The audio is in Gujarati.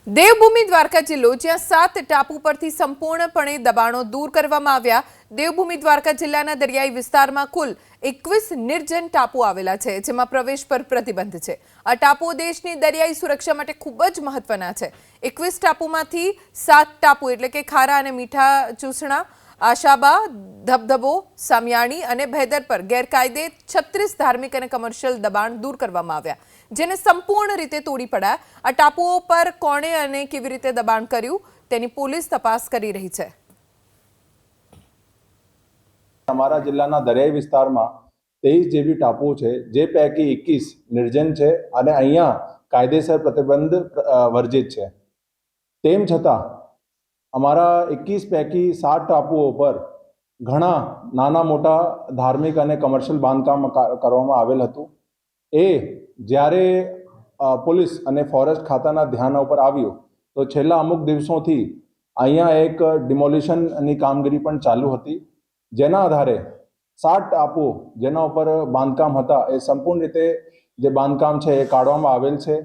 દેવભૂમિ દ્વારકા જિલ્લો જ્યાં 7 ટાપુ પરથી સંપૂર્ણપણે દબાણો દૂર કરવામાં આવ્યા। દેવભૂમિ દ્વારકા જિલ્લાના દરિયાઈ વિસ્તારમાં કુલ 21 નિર્જન ટાપુ આવેલા છે, જેમાં પ્રવેશ પર પ્રતિબંધ છે। આ ટાપુઓ દેશની દરિયાઈ સુરક્ષા માટે ખૂબ જ મહત્વના છે। 21 ટાપુમાંથી 7 ટાપુ એટલે કે ખારા અને મીઠા ચૂસણા, આશાબા, ધબધબો, સામિયાણી અને ભેદર પર ગેરકાયદે 36 ધાર્મિક અને કમર્શિયલ દબાણ દૂર કરવામાં આવ્યા, જેને સંપૂર્ણ રીતે તોડી પડાયા। આ ટાપુઓ પર કોણે અને કેવી રીતે દબાણ કર્યું તેની પોલીસ તપાસ કરી રહી છે। हमारा जिल्लाना दरियाई विस्तारमा 23 જેવી ટાપુઓ છે, જે પૈકી 21 નિર્જન છે અને અહીંયા કાયદેસર પ્રતિબંધ વર્જિત છે। તેમ છતાં અમારા 21 પૈકી 7 ટાપુઓ પર ઘણા નાના મોટા ધાર્મિક અને કમર્શિયલ બાંધકામ કરવામાં આવેલ હતું। એ જ્યારે પોલીસ અને ફોરેસ્ટ ખાતાના ધ્યાન ઉપર આવ્યું તો છેલ્લા અમુક દિવસોથી અહીંયા એક ડિમોલિશનની કામગીરી પણ ચાલુ હતી, જેના આધારે 7 ટાપુઓ જેના ઉપર બાંધકામ હતા એ સંપૂર્ણ રીતે જે બાંધકામ છે એ કાઢવામાં આવેલ છે।